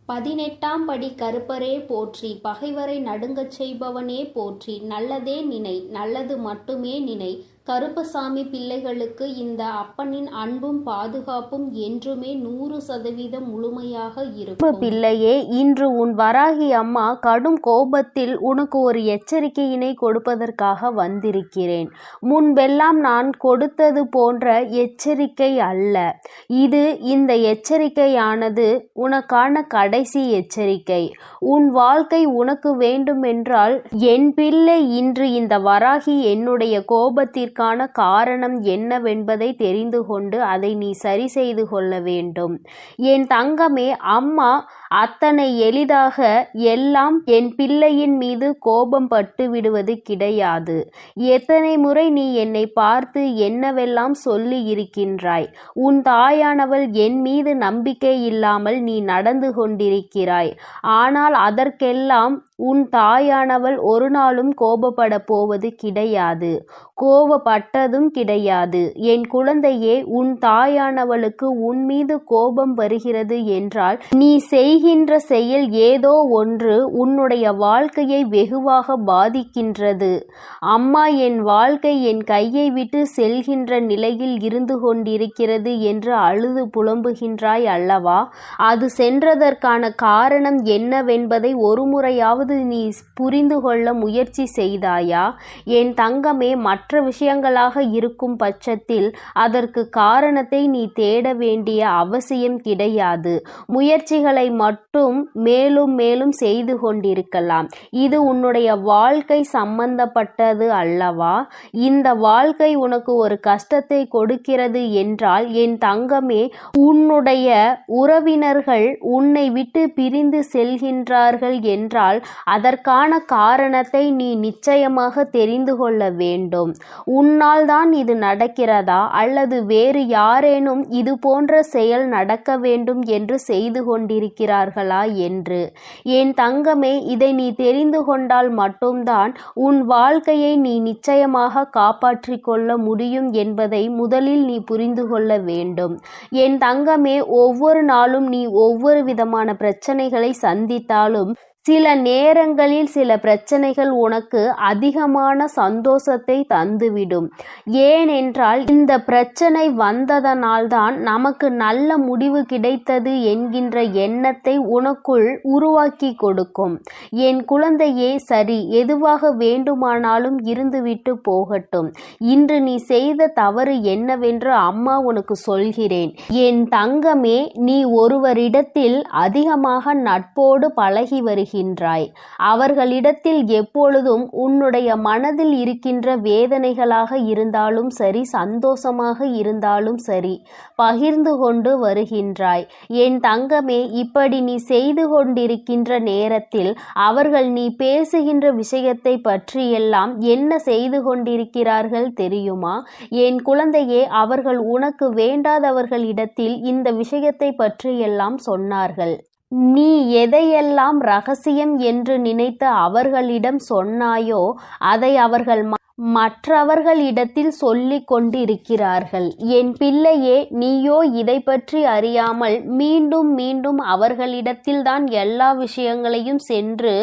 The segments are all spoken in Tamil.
18ஆம் படி கருப்பரே போற்றி, பகைவரை நடுங்கச் செய்பவனே போற்றி, நல்லதே நினை, நல்லது மட்டுமே நினை. கருப்பசாமி பிள்ளைகளுக்கு இந்த அப்பனின் அன்பும் பாதுகாப்பும் என்றுமே 100% முழுமையாக இருக்கும். பிள்ளையே, இன்று உன் வராகி அம்மா கடும் கோபத்தில் உனக்கு ஒரு எச்சரிக்கையினை கொடுப்பதற்காக வந்திருக்கிறேன். முன்பெல்லாம் நான் கொடுத்தது போன்ற எச்சரிக்கை அல்ல இது. இந்த எச்சரிக்கையானது உனக்கான கடைசி எச்சரிக்கை. உன் வாழ்க்கை உனக்கு வேண்டுமென்றால் என் பிள்ளை, இன்று இந்த வராகி என்னுடைய கோபத்திற்கு காரணம் என்னவென்பதை தெரிந்து கொண்டு அதை நீ சரி செய்து கொள்ள வேண்டும். என் தங்கமே, அம்மா அத்தனை எளிதாக எல்லாம் என் பிள்ளையின் மீது கோபம் பட்டு விடுவது கிடையாது. எத்தனை முறை நீ என்னை பார்த்து என்னவெல்லாம் சொல்லி இருக்கின்றாய். உன் தாயானவள் என் மீது நம்பிக்கை இல்லாமல் நீ நடந்து கொண்டிருக்கிறாய். ஆனால் அதற்கெல்லாம் உன் தாயானவள் ஒரு நாளும் கோபப்பட போவது கிடையாது, கோபப்பட்டதும் கிடையாது. என் குழந்தையே, உன் தாயானவளுக்கு உன் மீது கோபம் வருகிறது என்றால் நீ செய்கின்ற செயல் ஏதோ ஒன்று உன்னுடைய வாழ்க்கையை வெகுவாக பாதிக்கின்றது. அம்மா, என் வாழ்க்கை என் கையை விட்டு செல்கின்ற நிலையில் இருந்து கொண்டிருக்கிறது என்று அழுது புலம்புகின்றாய் அல்லவா? அது சென்றதற்கான காரணம் என்னவென்பதை ஒரு முறையாவது நீ புரிந்து கொள்ள முயற்சி செய்தாயா? என் தங்கமே, மற்ற விஷயங்களாக இருக்கும் பட்சத்தில் அதற்கு காரணத்தை நீ தேட வேண்டிய அவசியம் கிடையாது. முயற்சிகளை மட்டும் மேலும் மேலும் செய்து கொண்டிருக்கலாம். இது உன்னுடைய வாழ்க்கை சம்பந்தப்பட்டது அல்லவா? இந்த வாழ்க்கை உனக்கு ஒரு கஷ்டத்தை கொடுக்கிறது என்றால் என் தங்கமே, உன்னுடைய உறவினர்கள் உன்னை விட்டு பிரிந்து செல்கின்றார்கள் என்றால் அதற்கான காரணத்தை நீ நிச்சயமாக தெரிந்து கொள்ள வேண்டும். உன்னால் தான் இது நடக்கிறதா அல்லது வேறு யாரேனும் இது போன்ற செயல் நடக்க வேண்டும் என்று செய்து கொண்டிருக்கிறார்களா என்று. என் தங்கமே, இதை நீ தெரிந்து கொண்டால் மட்டும்தான் உன் வாழ்க்கையை நீ நிச்சயமாக காப்பாற்றிக் கொள்ள முடியும் என்பதை முதலில் நீ புரிந்து கொள்ள வேண்டும். என் தங்கமே, ஒவ்வொரு நாளும் நீ ஒவ்வொரு விதமான பிரச்சனைகளை சந்தித்தாலும் சில நேரங்களில் சில பிரச்சனைகள் உனக்கு அதிகமான சந்தோஷத்தை தந்துவிடும். ஏனென்றால் இந்த பிரச்சனை வந்ததனால்தான் நமக்கு நல்ல முடிவு கிடைத்தது என்கின்ற எண்ணத்தை உனக்குள் உருவாக்கி கொடுக்கும். என் குழந்தையே, சரி, எதுவாக வேண்டுமானாலும் இருந்துவிட்டு போகட்டும். இன்று நீ செய்த தவறு என்னவென்று அம்மா உனக்கு சொல்கிறேன். என் தங்கமே, நீ ஒருவரிடத்தில் அதிகமாக நட்போடு பழகி வருகிறாய். அவர்களிடத்தில் எப்பொழுதும் உன்னுடைய மனதில் இருக்கின்ற வேதனைகளாக இருந்தாலும் சரி, சந்தோஷமாக இருந்தாலும் சரி, பகிர்ந்து கொண்டு வருகின்றாய். என் தங்கமே, இப்படி நீ செய்து கொண்டிருக்கின்ற நேரத்தில் அவர்கள் நீ பேசுகின்ற விஷயத்தை பற்றியெல்லாம் என்ன செய்து கொண்டிருக்கிறார்கள் தெரியுமா? என் குழந்தையே, அவர்கள் உனக்கு வேண்டாதவர்களிடத்தில் இந்த விஷயத்தை பற்றியெல்லாம் சொன்னார்கள். நீ எதையெல்லாம் ரகசியம் என்று நினைத்து அவர்களிடம் சொன்னாயோ அதை அவர்கள் மற்றவர்களிடத்தில் சொல்லிக் கொண்டிருக்கிறார்கள். என் பிள்ளையே, நீயோ இதை பற்றி அறியாமல் மீண்டும் மீண்டும் அவர்களிடத்தில்தான் எல்லா விஷயங்களையும் சென்று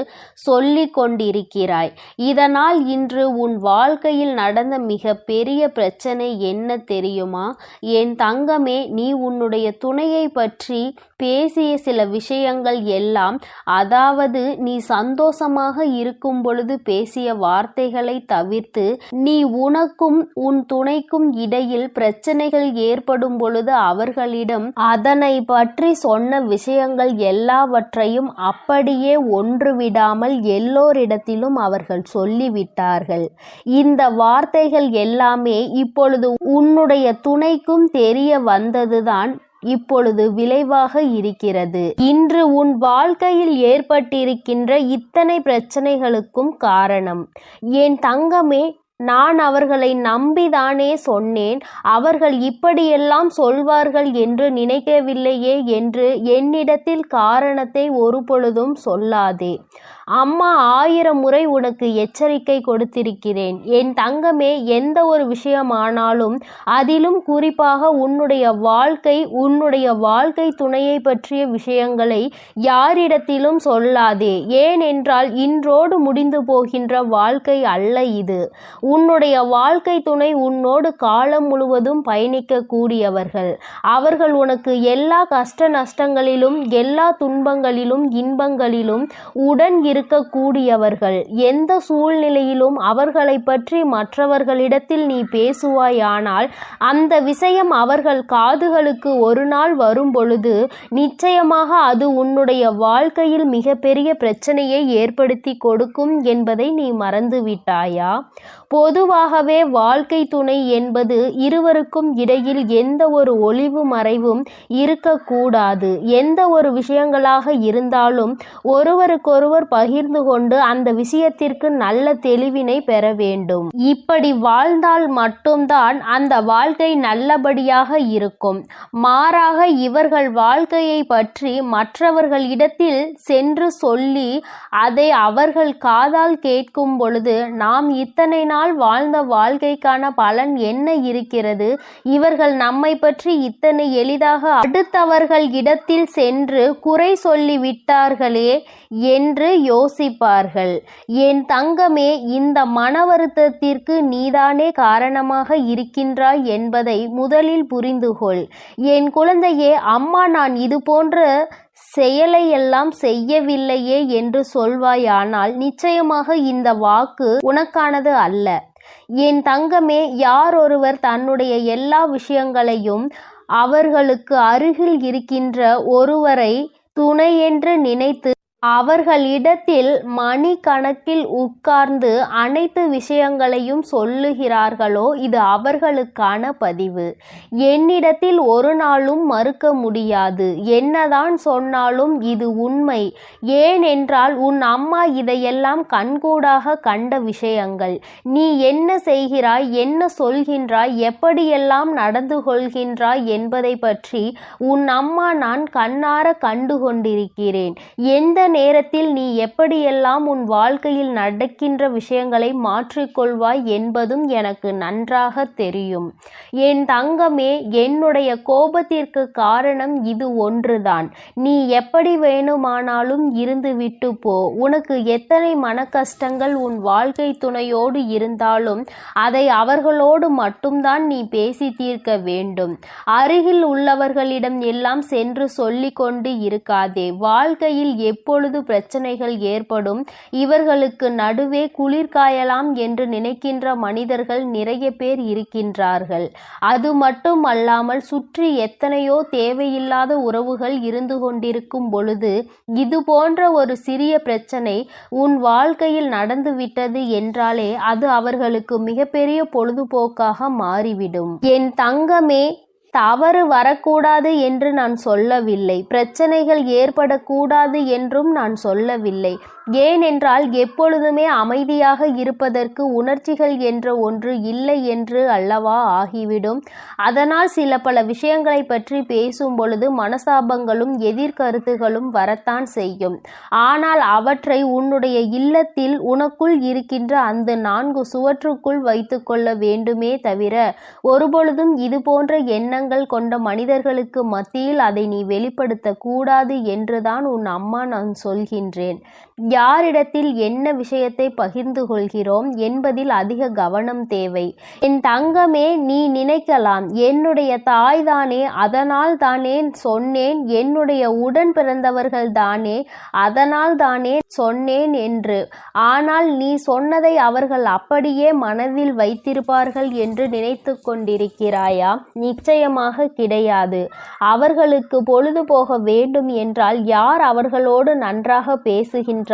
சொல்லிக் கொண்டிருக்கிறாய். இதனால் இன்று உன் வாழ்க்கையில் நடந்த மிக பெரிய பிரச்சனை என்ன தெரியுமா? என் தங்கமே, நீ உன்னுடைய துணையை பற்றி பேசிய சில விஷயங்கள் எல்லாம், அதாவது நீ சந்தோஷமாக இருக்கும் பொழுது பேசிய வார்த்தைகளை தவிர்த்து நீ உனக்கும் உன் துணைக்கும் இடையில் பிரச்சனைகள் ஏற்படும் பொழுது அவர்களிடம் அதனை பற்றி சொன்ன விஷயங்கள் எல்லாவற்றையும் அப்படியே ஒன்று விடாமல் எல்லோரிடத்திலும் அவர்கள் சொல்லிவிட்டார்கள். இந்த வார்த்தைகள் எல்லாமே இப்பொழுது உன்னுடைய துணைக்கும் தெரிய வந்ததுதான் இப்பொழுது விளைவாக இருக்கிறது. இன்று உன் வாழ்க்கையில் ஏற்பட்டிருக்கின்ற இத்தனை பிரச்சனைகளுக்கும் காரணம். என் தங்கமே, நான் அவர்களை நம்பிதானே சொன்னேன். அவர்கள் இப்படியெல்லாம் சொல்வார்கள் என்று நினைக்கவில்லையே என்று என்னிடத்தில் காரணத்தை ஒரு பொழுதும் சொல்லாதே. அம்மா 1000 முறை உனக்கு எச்சரிக்கை கொடுத்திருக்கிறேன். என் தங்கமே, எந்த ஒரு விஷயமானாலும் அதிலும் குறிப்பாக உன்னுடைய வாழ்க்கை துணையை பற்றிய விஷயங்களை யாரிடத்திலும் சொல்லாதே. ஏனென்றால் இன்றோடு முடிந்து போகின்ற வாழ்க்கை அல்ல இது. உன்னுடைய வாழ்க்கை துணை உன்னோடு காலம் முழுவதும் பயணிக்கக்கூடியவர்கள். அவர்கள் உனக்கு எல்லா கஷ்ட நஷ்டங்களிலும், எல்லா துன்பங்களிலும், இன்பங்களிலும் உடன் இருக்கக்கூடியவர்கள். எந்த சூழ்நிலையிலும் அவர்களை பற்றி மற்றவர்களிடத்தில் நீ பேசுவாயானால் அந்த விஷயம் அவர்கள் காதுகளுக்கு ஒரு நாள் வரும் பொழுது நிச்சயமாக அது உன்னுடைய வாழ்க்கையில் மிகப்பெரிய பிரச்சனையை ஏற்படுத்தி கொடுக்கும் என்பதை நீ மறந்துவிட்டாயா? பொதுவாகவே வாழ்க்கை துணை என்பது இருவருக்கும் இடையில் எந்த ஒரு ஒளிவு மறைவும் இருக்கக்கூடாது. எந்த ஒரு விஷயங்களாக இருந்தாலும் ஒருவருக்கொருவர் பகிர்ந்து கொண்டு அந்த விஷயத்திற்கு நல்ல தெளிவினை பெற வேண்டும். இப்படி வாழ்ந்தால் மட்டும்தான் அந்த வாழ்க்கை நல்லபடியாக இருக்கும். மாறாக இவர்கள் வாழ்க்கையை பற்றி மற்றவர்களிடத்தில் சென்று சொல்லி அதை அவர்கள் காதால் கேட்கும் பொழுது நாம் இத்தனை நாள் வாழ்ந்த வாழ்க்கைக்கான பலன் என்ன இருக்கிறது? இவர்கள் நம்மை பற்றி இத்தனை எளிதாக அடுத்தவர்கள் இடத்தில் சென்று குறை சொல்லி விட்டார்களே என்று யோசிப்பார்கள். என் தங்கமே, இந்த மன வருத்தத்திற்கு நீதானே காரணமாக இருக்கின்றாய் என்பதை முதலில் புரிந்து கொள். என் குழந்தையே, அம்மா நான் இது போன்ற செயலையெல்லாம் செய்யவில்லையே என்று சொல்வாயானால் நிச்சயமாக இந்த வாக்கு உனக்கானது அல்ல. என் தங்கமே, யார் ஒருவர் தன்னுடைய எல்லா விஷயங்களையும் அவர்களுக்கு அருகில் இருக்கின்ற ஒருவரை துணையென்று நினைத்து அவர்களிடத்தில் மணிக்கணக்கில் உட்கார்ந்து அனைத்து விஷயங்களையும் சொல்லுகிறார்களோ இது அவர்களுக்கான பதிவு. என்னிடத்தில் ஒரு நாளும் மறுக்க முடியாது. என்னதான் சொன்னாலும் இது உண்மை. ஏனென்றால் உன் அம்மா இதையெல்லாம் கண்கூடாக கண்ட விஷயங்கள். நீ என்ன செய்கிறாய், என்ன சொல்கின்றாய், எப்படியெல்லாம் நடந்து கொள்கின்றாய் என்பதை பற்றி உன் அம்மா நான் கண்ணார கண்டு கொண்டிருக்கிறேன். எந்த நேரத்தில் நீ எப்படியெல்லாம் உன் வாழ்க்கையில் நடக்கின்ற விஷயங்களை மாற்றிக்கொள்வாய் என்பதும் எனக்கு நன்றாக தெரியும். என் தங்கமே, என்னுடைய கோபத்திற்கு காரணம் இது ஒன்றுதான். நீ எப்படி வேணுமானாலும் இருந்து விட்டு போ. உனக்கு எத்தனை மன கஷ்டங்கள் உன் வாழ்க்கை துணையோடு இருந்தாலும் அதை அவர்களோடு மட்டும்தான் நீ பேசி தீர்க்க வேண்டும். அருகில் உள்ளவர்களிடம் எல்லாம் சென்று சொல்லி கொண்டு இருக்காதே. வாழ்க்கையில் எப்பொழுது பிரச்சனைகள் ஏற்படும், இவர்களுக்கு நடுவே குளிர் காயலாம் என்று நினைக்கின்ற மனிதர்கள் நிறைய பேர் இருக்கின்றார்கள். அது மட்டும் அல்லாமல் சுற்றி எத்தனையோ தேவையில்லாத உறவுகள் இருந்து கொண்டிருக்கும் பொழுது இது போன்ற ஒரு சிறிய பிரச்சனை உன் வாழ்க்கையில் நடந்துவிட்டது என்றாலே அது அவர்களுக்கு மிகப்பெரிய பொழுதுபோக்காக மாறிவிடும். என் தங்கமே, தவறு வரக்கூடாது என்று நான் சொல்லவில்லை. பிரச்சனைகள் ஏற்படக்கூடாது என்றும் நான் சொல்லவில்லை. ஏனென்றால் எப்பொழுதுமே அமைதியாக இருப்பதற்கு உணர்ச்சிகள் என்ற ஒன்று இல்லை என்று அல்லவா ஆகிவிடும். அதனால் சில பல விஷயங்களை பற்றி பேசும் பொழுது மனசாபங்களும் எதிர்கருத்துகளும் வரத்தான் செய்யும். ஆனால் அவற்றை உன்னுடைய இல்லத்தில் உனக்குள் இருக்கின்ற அந்த 4 சுவற்றுக்குள் வைத்து கொள்ள வேண்டுமே தவிர ஒருபொழுதும் இது போன்ற எண்ணங்கள் கொண்ட மனிதர்களுக்கு மத்தியில் அதை நீ வெளிப்படுத்த கூடாது என்றுதான் உன் அம்மா நான் சொல்கின்றேன். யாரிடத்தில் என்ன விஷயத்தை பகிர்ந்து கொள்கிறோம் என்பதில் அதிக கவனம் தேவை. என் தங்கமே, நீ நினைக்கலாம் என்னுடைய தாய் தானே, அதனால் தானே சொன்னேன், என்னுடைய உடன் பிறந்தவர்கள் தானே, அதனால் தானே சொன்னேன் என்று. ஆனால் நீ சொன்னதை அவர்கள் அப்படியே மனதில் வைத்திருப்பார்கள் என்று நினைத்து கொண்டிருக்கிறாயா? நிச்சயமாக கிடையாது. அவர்களுக்கு பொழுது போக வேண்டும் என்றால் யார் அவர்களோடு நன்றாக பேசுகின்றார்களோ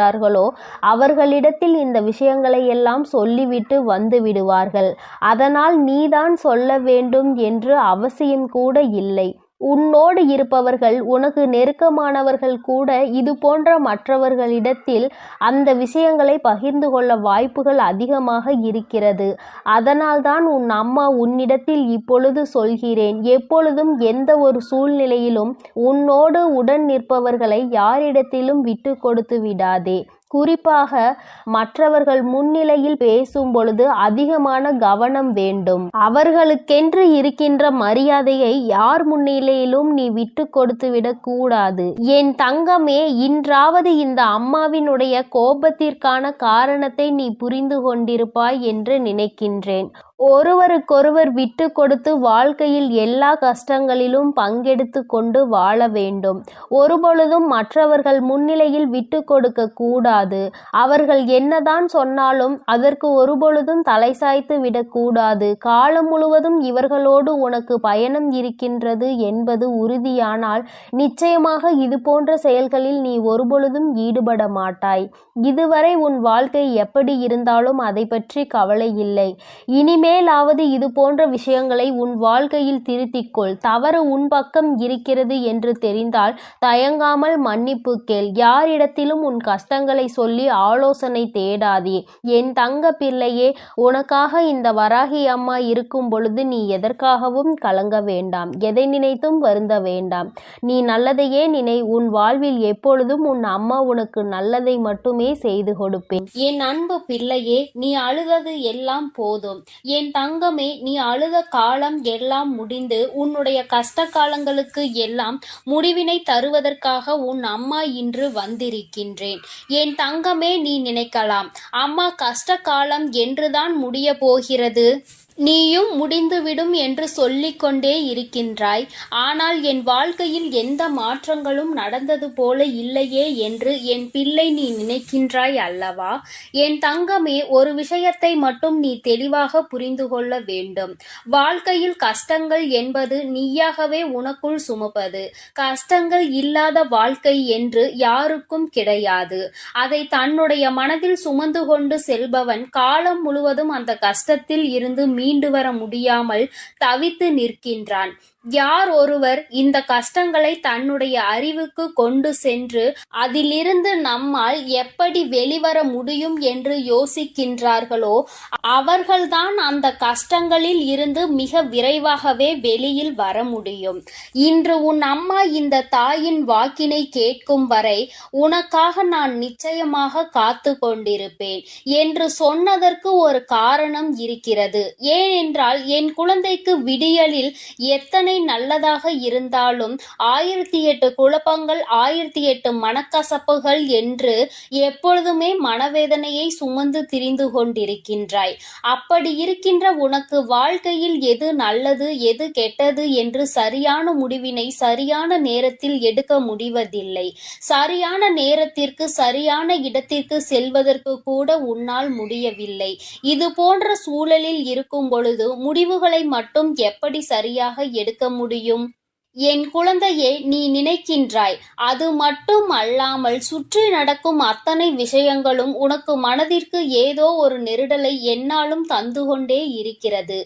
அவர்களிடத்தில் இந்த விஷயங்களை எல்லாம் சொல்லிவிட்டு வந்து விடுவார்கள். அதனால் நீதான் சொல்ல வேண்டும் என்று அவசியம் கூட இல்லை. உன்னோடு இருப்பவர்கள், உனக்கு நெருக்கமானவர்கள் கூட இது போன்ற மற்றவர்களிடத்தில் அந்த விஷயங்களை பகிர்ந்து கொள்ள வாய்ப்புகள் அதிகமாக இருக்கிறது. அதனால்தான் உன் அம்மா உன்னிடத்தில் இப்பொழுது சொல்கிறேன், எப்பொழுதும் எந்த ஒரு சூழ்நிலையிலும் உன்னோடு உடன் நிற்பவர்களை யாரிடத்திலும் விட்டு கொடுத்து விடாதே. குறிப்பாக மற்றவர்கள் முன்னிலையில் பேசும் பொழுது அதிகமான கவனம் வேண்டும். அவர்களுக்கென்று இருக்கின்ற மரியாதையை யார் முன்னிலையிலும் நீ விட்டு கொடுத்து விடக் கூடாது. என் தங்கமே, இன்றாவது இந்த அம்மாவினுடைய கோபத்திற்கான காரணத்தை நீ புரிந்து கொண்டிருப்பாய் என்று நினைக்கின்றேன். ஒருவருக்கொருவர் விட்டு கொடுத்து வாழ்க்கையில் எல்லா கஷ்டங்களிலும் பங்கெடுத்து கொண்டு வாழ வேண்டும். ஒருபொழுதும் மற்றவர்கள் முன்னிலையில் விட்டு கொடுக்க கூடாது. அவர்கள் என்னதான் சொன்னாலும் அதற்கு ஒருபொழுதும் தலை சாய்த்து விடக்கூடாது. காலம் முழுவதும் இவர்களோடு உனக்கு பயணம் இருக்கின்றது என்பது உறுதியானால் நிச்சயமாக இது போன்ற செயல்களில் நீ ஒருபொழுதும் ஈடுபட மாட்டாய். இதுவரை உன் வாழ்க்கை எப்படி இருந்தாலும் அதை பற்றி கவலை இல்லை. இனிமேலாவது இது போன்ற விஷயங்களை உன் வாழ்க்கையில் திருத்திக்கொள். தவறு உன் பக்கம் இருக்கிறது என்று தெரிந்தால் தயங்காமல் மன்னிப்பு கேள். யாரிடத்திலும் உன் கஷ்டங்களை சொல்லி ஆலோசனை தேடாதே. என் தங்க பிள்ளையே, உனக்காக இந்த வராகி அம்மா இருக்கும் பொழுது நீ எதற்காகவும் கலங்க வேண்டாம். எதை நினைத்தும் வருந்த வேண்டாம். நீ நல்லதையே நினை. உன் வாழ்வில் எப்பொழுதும் உன் அம்மா உனக்கு நல்லதை மட்டுமே செய்து கொடுப்பேன். என் அன்பு பிள்ளையே, நீ அழுதது எல்லாம் போதும். என் தங்கமே, நீ அழுத காலம் எல்லாம் முடிந்து உன்னுடைய கஷ்ட காலங்களுக்கு எல்லாம் முடிவினை தருவதற்காக உன் அம்மா இன்று வந்திருக்கின்றேன். என் தங்கமே, நீ நினைக்கலாம், அம்மா கஷ்ட காலம் என்றுதான் முடிய போகிறது, நீயும் முடிந்துவிடும் என்று சொல்லிக்கொண்டே இருக்கின்றாய். ஆனால் என் வாழ்க்கையில் எந்த மாற்றங்களும் நடந்தது போல இல்லையே என்று என் பிள்ளை நீ நினைக்கின்றாய் அல்லவா? என் தங்கமே, ஒரு விஷயத்தை மட்டும் நீ தெளிவாக புரிந்து கொள்ள வேண்டும். வாழ்க்கையில் கஷ்டங்கள் என்பது நீயாகவே உனக்குள் சுமப்பது. கஷ்டங்கள் இல்லாத வாழ்க்கை என்று யாருக்கும் கிடையாது. அதை தன்னுடைய மனதில் சுமந்து கொண்டு செல்பவன் காலம் முழுவதும் அந்த கஷ்டத்தில் இருந்து மீண்டு வர முடியாமல் தவித்து நிற்கின்றான். யார் ஒருவர் இந்த கஷ்டங்களை தன்னுடைய அறிவுக்கு கொண்டு சென்று அதிலிருந்து நம்மால் எப்படி வெளிவர முடியும் என்று யோசிக்கின்றார்களோ அவர்கள்தான் அந்த கஷ்டங்களில் இருந்து மிக விரைவாகவே வெளியில் வர முடியும். இன்று உன் அம்மா இந்த தாயின் வாக்கினை கேட்கும் வரை உனக்காக நான் நிச்சயமாக காத்து கொண்டிருப்பேன் என்று சொன்னதற்கு ஒரு காரணம் இருக்கிறது. ஏனென்றால் என் குழந்தைக்கு விடியலில் எத்தனை நல்லதாக இருந்தாலும் 1008 குழப்பங்கள் 1008 மனக்கசப்புகள் என்று எப்பொழுதுமே மனவேதனையை சுமந்து திரிந்து கொண்டிருக்கின்றாய். அப்படி இருக்கின்ற உனக்கு வாழ்க்கையில் எது நல்லது எது கெட்டது என்று சரியான முடிவினை சரியான நேரத்தில் எடுக்க முடிவதில்லை. சரியான நேரத்திற்கு சரியான இடத்திற்கு செல்வதற்கு கூட உன்னால் முடியவில்லை. இது போன்ற சூழலில் இருக்கும் பொழுது முடிவுகளை மட்டும் எப்படி சரியாக எடுக்க முடியும்? என் குழந்தையே, நீ நினைக்கின்றாய், அது மட்டும் அல்லாமல் சுற்றி நடக்கும் அத்தனை விஷயங்களும் உனக்கு மனதிற்கு ஏதோ ஒரு நெருடலை என்னாலும் தந்து கொண்டே இருக்கிறது.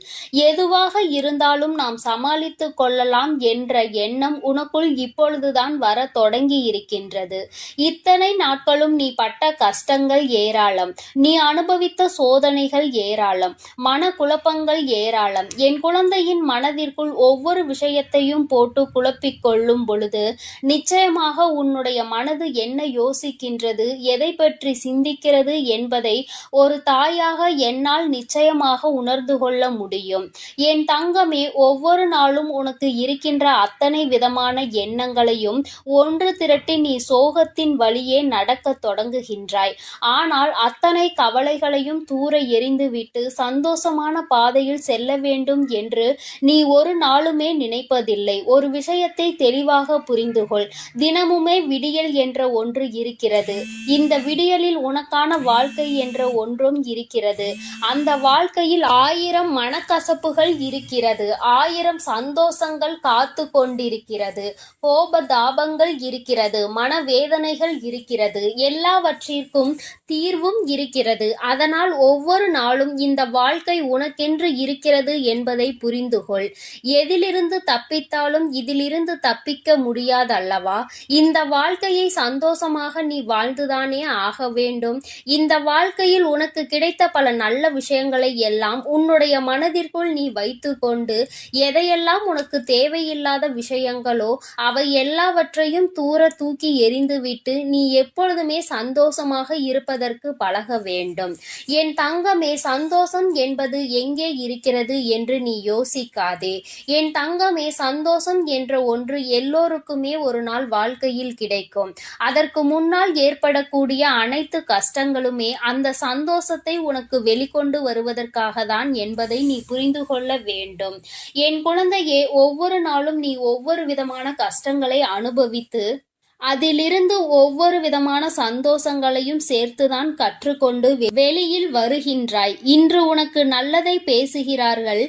எதுவாக இருந்தாலும் நாம் சமாளித்து கொள்ளலாம் என்ற எண்ணம் உனக்குள் இப்பொழுதுதான் வர தொடங்கி இருக்கின்றது. இத்தனை நாட்களும் நீ பட்ட கஷ்டங்கள் ஏராளம், நீ அனுபவித்த சோதனைகள் ஏராளம், மன குழப்பங்கள் ஏராளம். என் குழந்தையின் மனதிற்குள் ஒவ்வொரு விஷயத்தையும் போட்டு குழப்பிக் கொள்ளும் பொழுது நிச்சயமாக உன்னுடைய மனது என்ன யோசிக்கின்றது, எதை பற்றி சிந்திக்கிறது என்பதை ஒரு தாயாக என்னால் நிச்சயமாக உணர்ந்து கொள்ள முடியும். என் தங்கமே, ஒவ்வொரு நாளும் உனக்கு இருக்கின்ற அத்தனை விதமான எண்ணங்களையும் ஒன்று திரட்டி நீ சோகத்தின் வழியே நடக்க தொடங்குகின்றாய். ஆனால் அத்தனை கவலைகளையும் தூர எறிந்துவிட்டு சந்தோஷமான பாதையில் செல்ல வேண்டும் என்று நீ ஒரு நாளுமே நினைப்பதில்லை. ஒரு விஷயத்தை தெளிவாக புரிந்துகொள். தினமுமே விடியல் என்ற ஒன்று இருக்கிறது. இந்த விடியலில் உனக்கான வாழ்க்கை என்ற ஒன்றும் இருக்கிறது. அந்த வாழ்க்கையில் 1000 மனக்கசப்புகள் இருக்கிறது, 1000 சந்தோஷங்கள் காத்து கொண்டிருக்கிறது, கோபதாபங்கள் இருக்கிறது, மனவேதனைகள் இருக்கிறது, எல்லாவற்றிற்கும் தீர்வும் இருக்கிறது. அதனால் ஒவ்வொரு நாளும் இந்த வாழ்க்கை உனக்கென்று இருக்கிறது என்பதை புரிந்துகொள். எதிலிருந்து தப்பித்தாலும் இதிலிருந்து தப்பிக்க முடியாதல்லவா? இந்த வாழ்க்கையை சந்தோஷமாக நீ வாழ்ந்துதானே ஆக வேண்டும். இந்த வாழ்க்கையில் உனக்கு கிடைத்த பல நல்ல விஷயங்களை எல்லாம் உன்னுடைய மனதிற்குள் நீ வைத்து கொண்டு எதையெல்லாம் உனக்கு தேவையில்லாத விஷயங்களோ அவை எல்லாவற்றையும் தூர தூக்கி எறிந்துவிட்டு நீ எப்பொழுதுமே சந்தோஷமாக இருப்பதற்கு பழக வேண்டும். என் தங்கமே, சந்தோஷம் என்பது எங்கே இருக்கிறது என்று நீ யோசிக்காதே. என் தங்கமே, சந்தோஷம் என்ற ஒன்று எல்லோருக்குமே ஒரு நாள் வாழ்க்கையில் கிடைக்கும். அதற்கு முன்னால் ஏற்படக்கூடிய அனைத்து கஷ்டங்களுமே அந்த சந்தோஷத்தை உனக்கு வெளிக்கொண்டு வருவதற்காக தான் என்பதை நீ புரிந்து கொள்ள வேண்டும். என் குழந்தையே, ஒவ்வொரு நாளும் நீ ஒவ்வொரு விதமான கஷ்டங்களை அனுபவித்து அதிலிருந்து ஒவ்வொரு விதமான சந்தோஷங்களையும் சேர்த்துதான் கற்றுக்கொண்டு வெளியில் வருகின்றாய். இன்று உனக்கு நல்லதை பேசுகிறார்கள்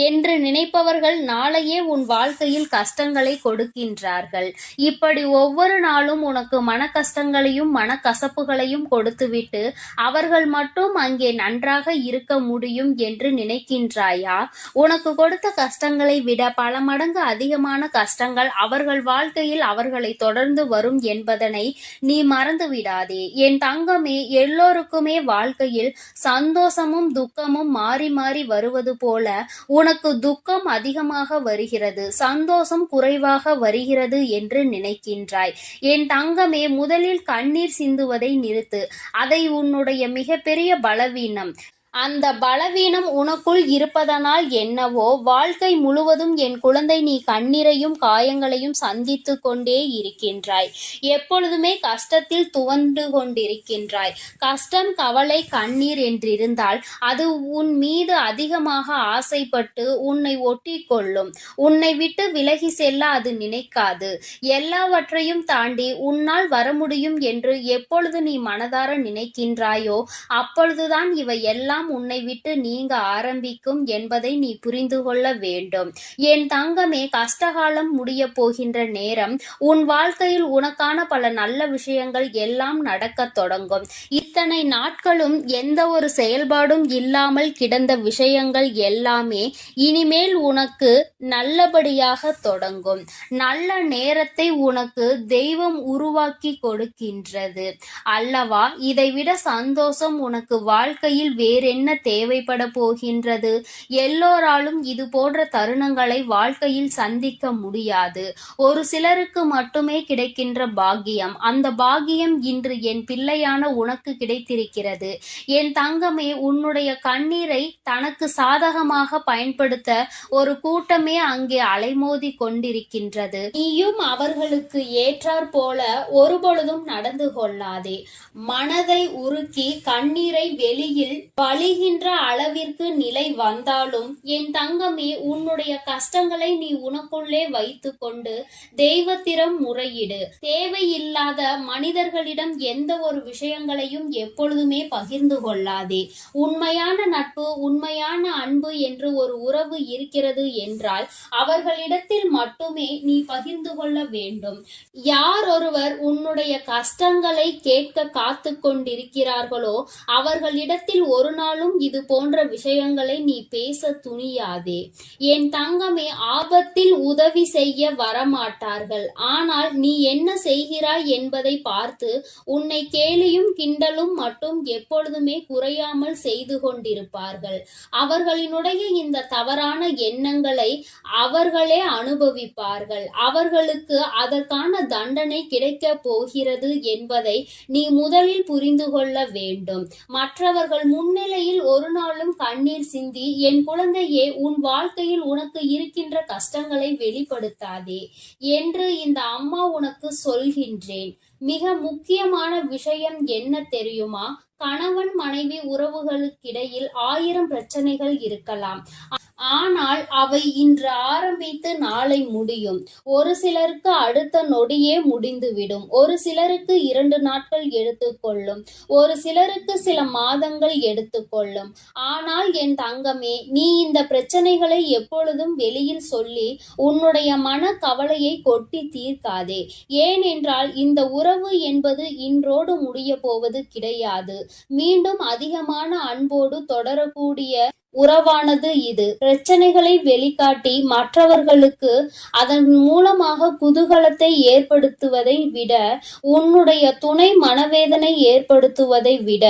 என்று நினைப்பவர்கள் நாளையே உன் வாழ்க்கையில் கஷ்டங்களை கொடுக்கின்றார்கள். இப்படி ஒவ்வொரு நாளும் உனக்கு மன கஷ்டங்களையும் மனக்கசப்புகளையும் கொடுத்துவிட்டு அவர்கள் மட்டும் அங்கே நன்றாக இருக்க முடியும் என்று நினைக்கின்றாயா? உனக்கு கொடுத்த கஷ்டங்களை விட பல மடங்கு அதிகமான கஷ்டங்கள் அவர்கள் வாழ்க்கையில் அவர்களை தொடர்ந்து வரும் என்பதனை நீ மறந்து விடாதே. என் தங்கமே, எல்லோருக்குமே வாழ்க்கையில் சந்தோஷமும் துக்கமும் மாறி மாறி வருவது போல உனக்கு துக்கம் அதிகமாக வருகிறது, சந்தோஷம் குறைவாக வருகிறது என்று நினைக்கின்றாய். என் தங்கமே, முதலில் கண்ணீர் சிந்துவதை நிறுத்து. அதை உன்னுடைய மிகப்பெரிய பலவீனம். அந்த பலவீனம் உனக்குள் இருப்பதனால் என்னவோ வாழ்க்கை முழுவதும் என் குழந்தை நீ கண்ணீரையும் காயங்களையும் சந்தித்து கொண்டே இருக்கின்றாய். எப்பொழுதுமே கஷ்டத்தில் துவண்டு கொண்டிருக்கின்றாய். கஷ்டம், கவலை, கண்ணீர் என்றிருந்தால் அது உன் மீது அதிகமாக ஆசைப்பட்டு உன்னை ஒட்டி கொள்ளும். உன்னை விட்டு விலகி செல்ல அது நினைக்காது. எல்லாவற்றையும் தாண்டி உன்னால் வர முடியும் என்று எப்பொழுது நீ மனதார நினைக்கின்றாயோ அப்பொழுதுதான் இவை எல்லாம் உன்னை விட்டு நீங்க ஆரம்பிக்கும் என்பதை நீ புரிந்து கொள்ள வேண்டும். என் தங்கமே, கஷ்டகாலம் முடிய போகின்ற நேரம். உன் வாழ்க்கையில் உனக்கான பல நல்ல விஷயங்கள் எல்லாம் நடக்கத் தொடங்கும். இத்தனை நாட்களும் எந்த ஒரு செயல்பாடும் இல்லாமல் கிடந்த விஷயங்கள் எல்லாமே இனிமேல் உனக்கு நல்லபடியாக தொடங்கும். நல்ல நேரத்தை உனக்கு தெய்வம் உருவாக்கி கொடுக்கின்றது அல்லவா? இதைவிட சந்தோஷம் உனக்கு வாழ்க்கையில் வேறென்ன தேவைப்பட போகின்றது? எல்லோராலும் இது போன்ற தருணங்களை வாழ்க்கையில் சந்திக்க முடியாது. ஒரு சிலருக்கு மட்டுமே கிடைக்கின்ற பாக்கியம். அந்த பாக்கியம் இன்று என் பிள்ளையான உனக்கு கிடைத்திருக்கிறது. என் தங்கமே, உன்னுடைய கண்ணீரை தனக்கு சாதகமாக பயன்படுத்த ஒரு கூட்டமே அங்கே அலைமோதி கொண்டிருக்கின்றது. நீயும் அவர்களுக்கு ஏற்றாற் போல ஒருபொழுதும் நடந்து கொள்ளாதே. மனதை உருக்கி கண்ணீரை வெளியில் வழிகின்ற அளவிற்கு நிலை வந்தாலும் என் தங்கமே, உன்னுடைய கஷ்டங்களை நீ உனக்குள்ளே வைத்து கொண்டு தெய்வத்திடம் முறையிடு. தேவையில்லாத மனிதர்களிடம் எந்த ஒரு விஷயங்களையும் எப்பொழுதுமே பகிர்ந்து கொள்ளாதே. உண்மையான நட்பு, உண்மையான அன்பு என்று ஒரு உறவு இருக்கிறது என்றால் அவர்களிடத்தில் மட்டுமே நீ பகிர்ந்து கொள்ள வேண்டும். யார் ஒருவர் உன்னுடைய கஷ்டங்களை கேட்க காத்து கொண்டிருக்கிறார்களோ அவர்களிடத்தில் ஒரு நாளும் இது போன்ற விஷயங்களை நீ பேச துணியாதே. என் தங்கமே, ஆபத்தில் உதவி செய்ய வரமாட்டார்கள். ஆனால் நீ என்ன செய்கிறாய் என்பதை பார்த்து உன்னை கேலியும் கிண்டலும் மட்டும் எப்பொழுதுமே குறையாமல் செய்து கொண்டிருப்பார்கள். அவர்களினுடைய இந்த தவறான எண்ணங்களை அவர்களே அனுபவிப்பார்கள். அவர்களுக்கு அதற்கான தண்டனை கிடைக்கப் போகிறது என்பதை நீ முதலில் புரிந்து கொள்ள வேண்டும். மற்றவர்கள் முன்னிலையில் ஒரு நாளும் கண்ணீர் சிந்தி என் குழந்தையே, உன் வாழ்க்கையில் உனக்கு இருக்கின்ற கஷ்டங்களை வெளிப்படுத்தாதே என்று இந்த அம்மா உனக்கு சொல்கின்றேன். மிக முக்கியமான விஷயம் என்ன தெரியுமா? கணவன் மனைவி உறவுகளுக்கிடையில் 1000 பிரச்சனைகள் இருக்கலாம். ஆனால் அவை இன்று ஆரம்பித்து நாளை முடியும். ஒரு சிலருக்கு அடுத்த நொடியே முடிந்துவிடும். ஒரு சிலருக்கு 2 நாட்கள் எடுத்துக்கொள்ளும். ஒரு சிலருக்கு சில மாதங்கள் எடுத்துக்கொள்ளும். ஆனால் என் தங்கமே, நீ இந்த பிரச்சனைகளை எப்பொழுதும் வெளியில் சொல்லி உன்னுடைய மன கவலையை கொட்டி தீர்க்காதே. ஏனென்றால் இந்த உறவு என்பது இன்றோடு முடிய போவது கிடையாது. மீண்டும் அதிகமான அன்போடு தொடரக்கூடிய உறவானது இது. பிரச்சனைகளை வெளிக்காட்டி மற்றவர்களுக்கு அதன் மூலமாக குதூகலத்தை ஏற்படுத்துவதை விட, உன்னுடைய துணை மனவேதனை ஏற்படுத்துவதை விட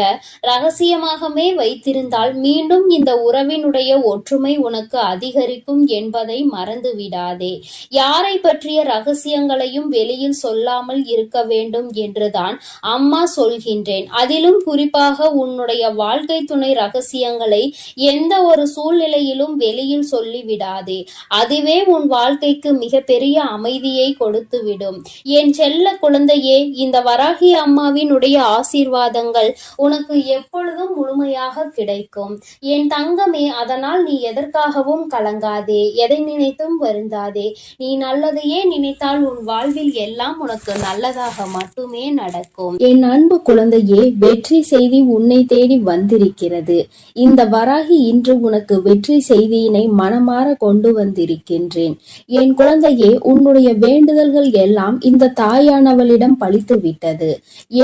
ரகசியமாகவே வைத்திருந்தால் மீண்டும் இந்த உறவினுடைய ஒற்றுமை உனக்கு அதிகரிக்கும் என்பதை மறந்து விடாதே. யாரை பற்றிய ரகசியங்களையும் வெளியில் சொல்லாமல் இருக்க வேண்டும் என்றுதான் அம்மா சொல்கின்றேன். அதிலும் குறிப்பாக உன்னுடைய வாழ்க்கை துணை ரகசியங்களை எந்த ஒரு சூழ்நிலையிலும் வெளியில் சொல்லிவிடாதே. அதுவே உன் வாழ்க்கைக்கு மிகப்பெரிய அமைதியை கொடுத்துவிடும். என் செல்ல குழந்தையே, இந்த வராகி அம்மாவினுடைய ஆசீர்வாதங்கள் உனக்கு எப்பொழுதும் முழுமையாக கிடைக்கும். என் தங்கமே, அதனால் நீ எதற்காகவும் கலங்காதே, எதை நினைத்தும் வருந்தாதே. நீ நல்லதையே நினைத்தால் உன் வாழ்வில் எல்லாம் உனக்கு நல்லதாக மட்டுமே நடக்கும். என் அன்பு குழந்தையே, வெற்றி செய்தி உன்னை தேடி வந்திருக்கிறது. இந்த வராகி இன்று உனக்கு வெற்றி செய்தியினை மனமாற கொண்டு வந்திருக்கின்றேன். என் குழந்தையே, உன்னுடைய வேண்டுதல்கள் எல்லாம் இந்த தாயானவளிடம் பலித்து விட்டது.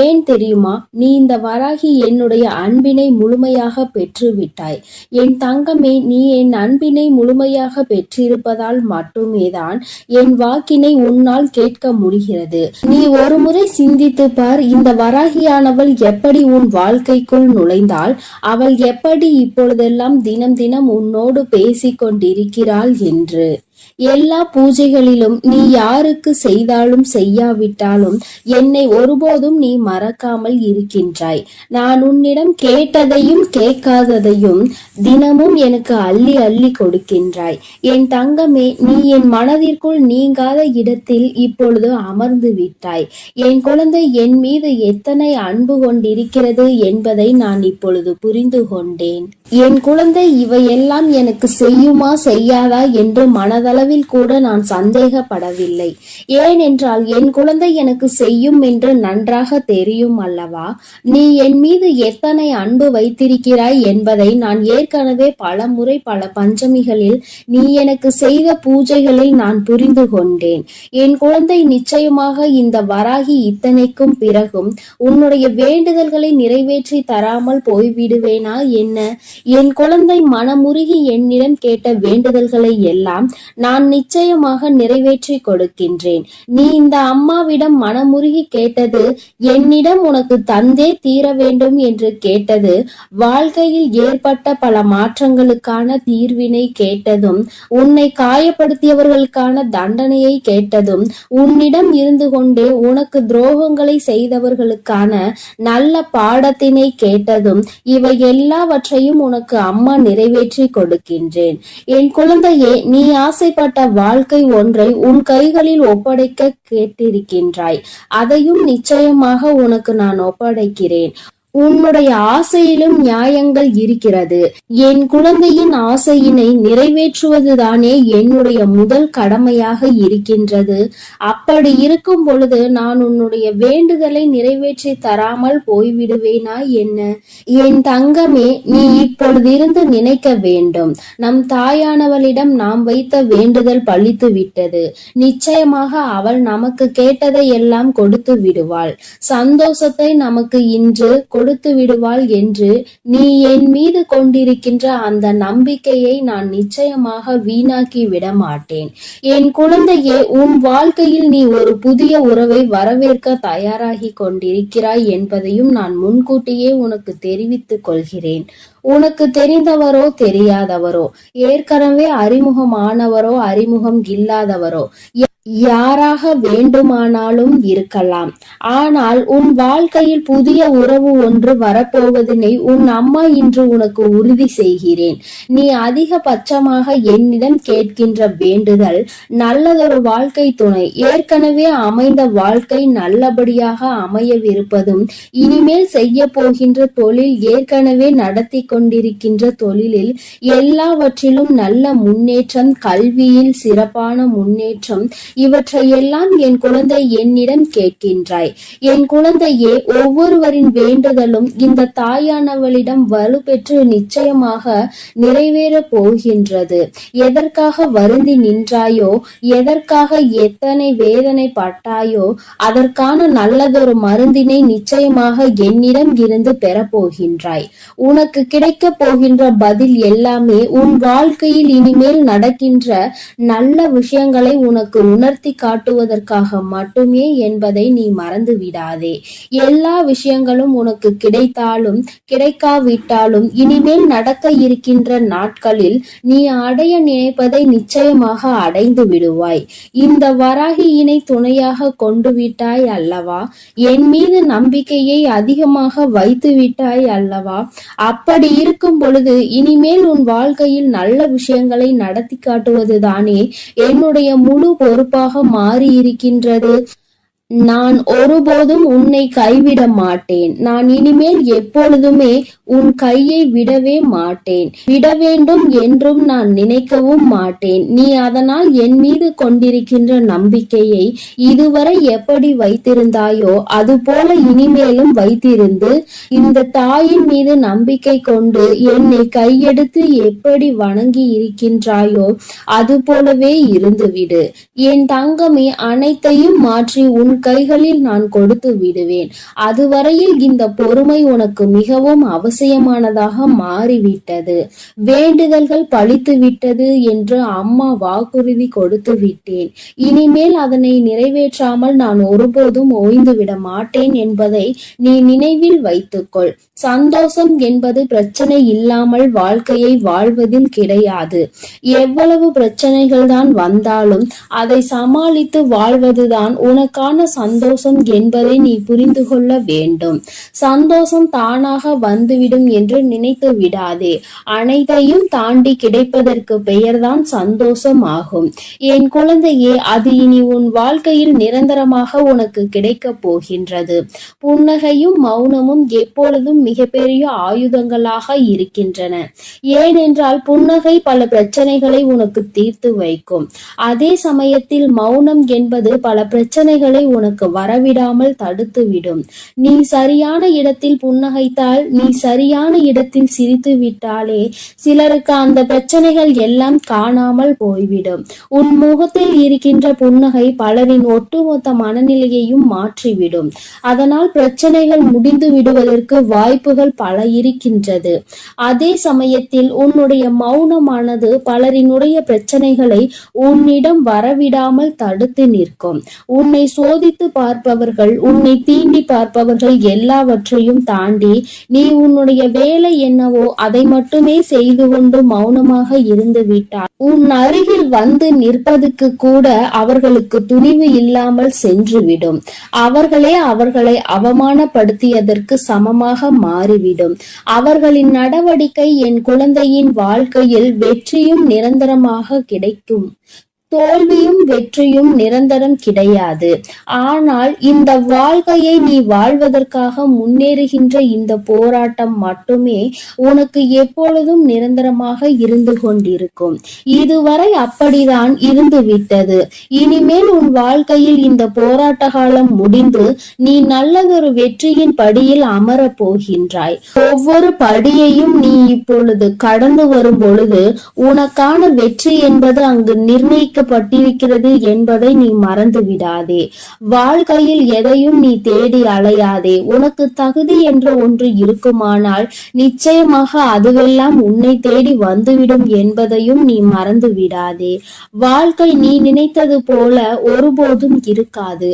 ஏன் தெரியுமா? நீ இந்த வராகி என்னுடைய அன்பினை முழுமையாக பெற்று விட்டாய். என் தங்கமே, நீ என் அன்பினை முழுமையாக பெற்றிருப்பதால் மட்டுமேதான் என் வாக்கினை உன்னால் கேட்க முடிகிறது. நீ ஒரு முறை சிந்தித்து பார், இந்த வராகியானவள் எப்படி உன் வாழ்க்கைக்குள் நுழைந்தாள், அவள் எப்படி இப்பொழுதெல்லாம் தினம் தினம் உன்னோடு பேசிக் கொண்டிருக்கிறாள் என்று. எல்லா பூஜைகளிலும் நீ யாருக்கு செய்தாலும் செய்யாவிட்டாலும் என்னை ஒருபோதும் நீ மறக்காமல் இருக்கின்றாய். நான் உன்னிடம் கேட்டதையும் கேட்காததையும் தினமும் எனக்கு அள்ளி அள்ளி கொடுக்கின்றாய். என் தங்கமே, நீ என் மனதிற்குள் நீங்காத இடத்தில் இப்பொழுது அமர்ந்து விட்டாய். என் குழந்தை என் மீது எத்தனை அன்பு கொண்டிருக்கிறது என்பதை நான் இப்பொழுது புரிந்து கொண்டேன். என் குழந்தை இவையெல்லாம் எனக்கு செய்யுமா செய்யாதா என்று மனதளவில் கூட நான் சந்தேகப்படவில்லை. ஏனென்றால் என் குழந்தை எனக்கு செய்யும் என்று நன்றாக தெரியும் அல்லவா? நீ என் மீது எத்தனை அன்பு வைத்திருக்கிறாய் என்பதை நான் ஏற்கனவே பல முறை பல பஞ்சமிகளில் நீ எனக்கு செய்த பூஜைகளில் நான் புரிந்து கொண்டேன். என் குழந்தை, நிச்சயமாக இந்த வராகி இத்தனைக்கும் பிறகும் உன்னுடைய வேண்டுதல்களை நிறைவேற்றி தராமல் போய்விடுவேனா என்ன? என் குழந்தை, மனமுருகி என்னிடம் கேட்ட வேண்டுதல்களை எல்லாம் நான் நிச்சயமாக நிறைவேற்றி கொடுக்கின்றேன். நீ இந்த அம்மாவிடம் மனமுருகி கேட்டது, என்னிடம் உனக்கு தந்தே தீர வேண்டும் என்று கேட்டது, வாழ்க்கையில் ஏற்பட்ட பல மாற்றங்களுக்கான தீர்வினை கேட்டதும், உன்னை காயப்படுத்தியவர்களுக்கான தண்டனையை கேட்டதும், உன்னிடம் இருந்து கொண்டே உனக்கு துரோகங்களை செய்தவர்களுக்கான நல்ல பாடத்தினை கேட்டதும், இவை எல்லாவற்றையும் உனக்கு அம்மா நிறைவேற்றி கொடுக்கின்றேன். என் குழந்தையே, நீ ஆசைப்பட்ட வாழ்க்கை ஒன்றை உன் கைகளில் ஒப்படைக்க கேட்டிருக்கின்றாய். அதையும் நிச்சயமாக உனக்கு நான் ஒப்படைக்கிறேன். உன்னுடைய ஆசையிலும் நியாயங்கள் இருக்கிறது. என் குழந்தையின் ஆசையினை நிறைவேற்றுவதுதானே என்னுடைய முதல் கடமையாக இருக்கின்றது. அப்படி இருக்கும் பொழுது நான் உன்னுடைய வேண்டுதலை நிறைவேற்றி தராமல் போய்விடுவேனா என்ன? என் தங்கமே, நீ இப்பொழுதிருந்து நினைக்க வேண்டும், நம் தாயானவளிடம் நாம் வைத்த வேண்டுதல் பலித்து விட்டது. நிச்சயமாக அவள் நமக்கு கேட்டதை எல்லாம் கொடுத்து விடுவாள். சந்தோஷத்தை நமக்கு இன்று கொடுத்து விடுவாள் என்று நீ என் மீது கொண்டிருக்கின்ற அந்த நம்பிக்கையை நான் நிச்சயமாக வீணாக்கி விட மாட்டேன். என் குழந்தையே, உன் வாழ்க்கையில் நீ ஒரு புதிய உறவை வரவேற்க தயாராகி கொண்டிருக்கிறாய் என்பதையும் நான் முன்கூட்டியே உனக்கு தெரிவித்துக் கொள்கிறேன். உனக்கு தெரிந்தவரோ தெரியாதவரோ, ஏற்கனவே அறிமுகமானவரோ அறிமுகம் இல்லாதவரோ, யாராக வேண்டுமானாலும் இருக்கலாம். ஆனால் உன் வாழ்க்கையில் புதிய உறவு ஒன்று வரப்போவதனை உன் அம்மா இன்று உனக்கு உறுதி செய்கிறேன். நீ அதிகபட்சமாக என்னிடம் கேட்கின்ற வேண்டுதல் நல்லதொரு வாழ்க்கை துணை, ஏற்கனவே அமைந்த வாழ்க்கை நல்லபடியாக அமையவிருப்பதும், இனிமேல் செய்ய போகின்ற தொழில், ஏற்கனவே நடத்தி கொண்டிருக்கின்ற தொழிலில் எல்லாவற்றிலும் நல்ல முன்னேற்றம், கல்வியில் சிறப்பான முன்னேற்றம், இவற்றையெல்லாம் என் குழந்தை என்னிடம் கேட்கின்றாய். என் குழந்தையே, ஒவ்வொருவரின் வேண்டுதலும் இந்த தாயானவளிடம் வலுப்பெற்று நிச்சயமாக நிறைவேற போகின்றது. எதற்காக வருந்தி நின்றாயோ, எதற்காக எத்தனை வேதனை பட்டாயோ, அதற்கான நல்லதொரு மருந்தினை நிச்சயமாக என்னிடம் இருந்து பெறப்போகின்றாய். உனக்கு கிடைக்க போகின்ற பதில் எல்லாமே உன் வாழ்க்கையில் இனிமேல் நடக்கின்ற நல்ல விஷயங்களை உனக்கு உணர்த்தி காட்டுவதற்காக மட்டுமே என்பதை நீ மறந்து விடாதே. எல்லா விஷயங்களும் உனக்கு கிடைத்தாலும் கிடைக்காவிட்டாலும் இனிமேல் நடக்க இருக்கின்ற நாட்களில் நீ அடைய நினைப்பதை நிச்சயமாக அடைந்து விடுவாய். இந்த வராகியினை துணையாக கொண்டு விட்டாய் அல்லவா? என் மீது நம்பிக்கையை அதிகமாக வைத்து விட்டாய் அல்லவா? அப்படி இருக்கும் பொழுது இனிமேல் உன் வாழ்க்கையில் நல்ல விஷயங்களை நடத்தி காட்டுவதுதானே என்னுடைய முழு பொறுப்பாக மாறி இருக்கின்றது. நான் ஒருபோதும் உன்னை கைவிட மாட்டேன். நான் இனிமேல் எப்பொழுதுமே உன் கையை விடவே மாட்டேன். விட வேண்டும் என்றும் நான் நினைக்கவும் மாட்டேன். நீ அதனால் என் மீது கொண்டிருக்கின்ற நம்பிக்கையை இதுவரை எப்படி வைத்திருந்தாயோ அதுபோல இனிமேலும் வைத்திருந்து இந்த தாயின் மீது நம்பிக்கை கொண்டு என்னை கையெடுத்து எப்படி வணங்கி இருக்கின்றாயோ அது போலவே இருந்துவிடு. என் தங்கமே, அனைத்தையும் மாற்றி உன் கைகளில் நான் கொடுத்து விடுவேன். அதுவரையில் இந்த பொறுமை உனக்கு மிகவும் அவசியமானதாக மாறிவிட்டது. வேண்டுதல்கள் பலித்து விட்டது என்று அம்மா வாக்குறுதி கொடுத்து விட்டேன். இனிமேல் அதனை நிறைவேற்றாமல் நான் ஒருபோதும் ஓய்ந்து விட மாட்டேன் என்பதை நீ நினைவில் வைத்துக்கொள். சந்தோஷம் என்பது பிரச்சனை இல்லாமல் வாழ்க்கையை வாழ்வதில் கிடையாது. எவ்வளவு பிரச்சனைகள் தான் வந்தாலும் அதை சமாளித்து வாழ்வதுதான் உனக்கான சந்தோஷம் என்பதை நீ புரிந்து கொள்ள வேண்டும். சந்தோஷம் தானாக வந்துவிடும் என்று நினைத்து விடாதே. அனைத்தையும் தாண்டி கிடைப்பதற்கு பெயர்தான் சந்தோஷம் ஆகும். என் குழந்தையே, அது இனி உன் வாழ்க்கையில் நிரந்தரமாக உனக்கு கிடைக்க போகின்றது. புன்னகையும் மௌனமும் எப்பொழுதும் மிகப்பெரிய ஆயுதங்களாக இருக்கின்றன. ஏனென்றால் புன்னகை பல பிரச்சனைகளை உனக்கு தீர்த்து வைக்கும். அதே சமயத்தில் மௌனம் என்பது பல பிரச்சனைகளை உனக்கு வரவிடாமல் தடுத்துவிடும். நீ சரியான இடத்தில் புன்னகைத்தால், நீ சரியான இடத்தில் சிரித்து விட்டாலே சிலருக்கு அந்த பிரச்சனைகள் எல்லாம் காணாமல் போய்விடும். உன் முகத்தில் இருக்கின்ற புன்னகை பலரின் ஒட்டுமொத்த மனநிலையையும் மாற்றிவிடும். அதனால் பிரச்சனைகள் முடிந்து விடுவதற்கு வாய்ப்புகள் பல இருக்கின்றது. அதே சமயத்தில் உன்னுடைய மௌனமானது பலரினுடைய பிரச்சனைகளை உன்னிடம் வரவிடாமல் தடுத்து நிற்கும். உன்னை சோதித்து பார்ப்பவர்கள், உன்னை தீண்டி பார்ப்பவர்கள் எல்லாவற்றையும் தாண்டி நீ உன்னுடைய வேலை என்னவோ அதை மட்டுமே செய்து கொண்டு மௌனமாக இருந்து விட்டார். உன் அருகில் வந்து நிற்பதுக்கு கூட அவர்களுக்கு துணிவு இல்லாமல் சென்றுவிடும். அவர்களை அவமானப்படுத்தியதற்கு சமமாக மாறிவிடும். அவர்களின் நடவடிக்கை என் குழந்தையின் வாழ்க்கையில் வெற்றியும் நிரந்தரமாக கிடைக்கும். தோல்வியும் வெற்றியும் நிரந்தரம் கிடையாது. ஆனால் இந்த வாழ்க்கையை நீ வாழ்வதற்காக முன்னேறுகின்ற இந்த போராட்டம் மட்டுமே உனக்கு எப்பொழுதும் நிரந்தரமாக இருந்து கொண்டிருக்கும். இதுவரை அப்படிதான் இருந்து விட்டது. இனிமேல் உன் வாழ்க்கையில் இந்த போராட்ட காலம் முடிந்து நீ நல்லதொரு வெற்றியின் படியில் அமர போகின்றாய். ஒவ்வொரு படியையும் நீ இப்பொழுது கடந்து வரும் பொழுது உனக்கான வெற்றி என்பது அங்கு நிர்ணயிக்க பட்டிருக்கிறது என்பதை நீ மறந்து விடாதே. வாழ்க்கையில் எதையும் நீ தேடி அலையாதே. உனக்கு தகுதி என்ற ஒன்று இருக்குமானால் நிச்சயமாக அதுவெல்லாம் உன்னை தேடி வந்துவிடும் என்பதையும் நீ மறந்து விடாதே. வாழ்க்கை நீ நினைத்தது போல ஒருபோதும் இருக்காது.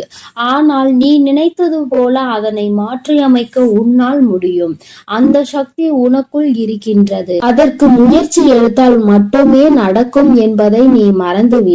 ஆனால் நீ நினைத்தது போல அதனை மாற்றியமைக்க உன்னால் முடியும். அந்த சக்தி உனக்குள் இருக்கின்றது. அதற்கு முயற்சி எடுத்தால் மட்டுமே நடக்கும் என்பதை நீ மறந்து விடாதே.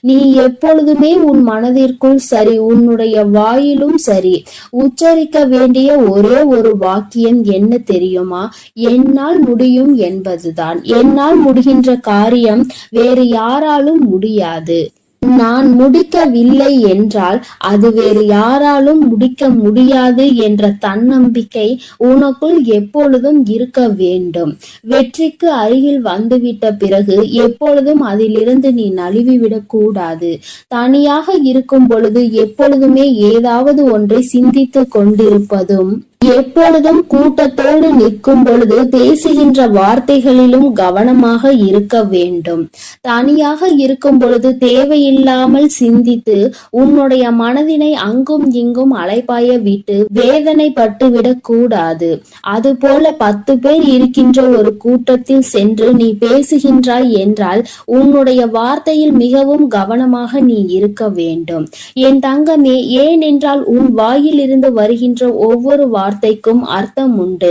நீ எப்பொழுதுமே உன் மனதிற்குள் சரி, உன்னுடைய வாயிலும் சரி, உச்சரிக்க வேண்டிய ஒரே ஒரு வாக்கியம் என்ன தெரியுமா? என்னால் முடியும் என்பதுதான். என்னால் முடிகின்ற காரியம் வேறு யாராலும் முடியாது. நான் முடிக்கவில்லை என்றால் அது வேறு யாராலும் முடிக்க முடியாது என்ற தன்னம்பிக்கை உனக்குள் எப்பொழுதும் இருக்க வேண்டும். வெற்றிக்கு அருகில் வந்துவிட்ட பிறகு எப்பொழுதும் அதிலிருந்து நீ நழுவிவிடக் கூடாது. தனியாக இருக்கும் பொழுது எப்பொழுதுமே ஏதாவது ஒன்றை சிந்தித்து கொண்டிருப்பதும், எப்பொழுதும் கூட்டத்தோடு நிற்கும் பொழுது பேசுகின்ற வார்த்தைகளிலும் கவனமாக இருக்க வேண்டும். தனியாக இருக்கும் பொழுது தேவையில்லாமல் சிந்தித்து உன்னுடைய மனதினை அங்கும் இங்கும் அலைபாய விட்டு வேதனைப்பட்டு விடக் கூடாது. அதுபோல 10 பேர் இருக்கின்ற ஒரு கூட்டத்தில் சென்று நீ பேசுகின்றாய் என்றால் உன்னுடைய வார்த்தையில் மிகவும் கவனமாக நீ இருக்க வேண்டும். என் தங்கமே, ஏனென்றால் உன் வாயில் இருந்து வருகின்ற ஒவ்வொரு வார்த்தைக்கும் அர்த்தம் உண்டு.